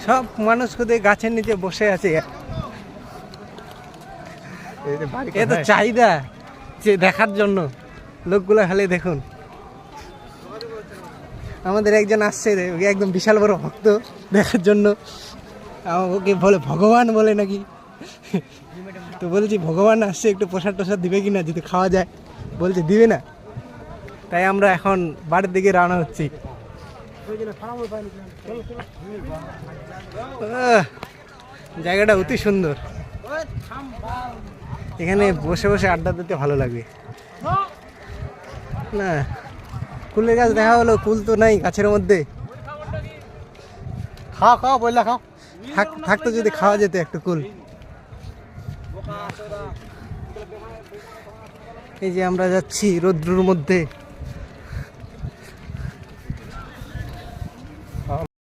সব মানুষ কোথায় গাছের নিচে বসে আছে। এ তো চাহিদা যে দেখার জন্য লোকগুলো খালি দেখুন। আমাদের একজন আসছে একদম বিশাল বড় ভক্ত দেখার জন্য, ওকে বলে ভগবান বলে নাকি। তো বলছি ভগবান আসছে, একটু প্রসাদ টসাদ দিবে কিনা, যদি খাওয়া যায়। বলছে দিবে না। তাই আমরা এখন বাড়ির দিকে রওনা হচ্ছি। জায়গাটা অতি সুন্দর, এখানে বসে বসে আড্ডা দিতে ভালো লাগবে। না কুলের গাছ দেখা হলো, কুল তো নাই গাছের মধ্যে। খাও খাও বললা খাও, থাকতো যদি খাওয়া যেত একটু কুল। এই যে আমরা যাচ্ছি রৌদ্রুর মধ্যে।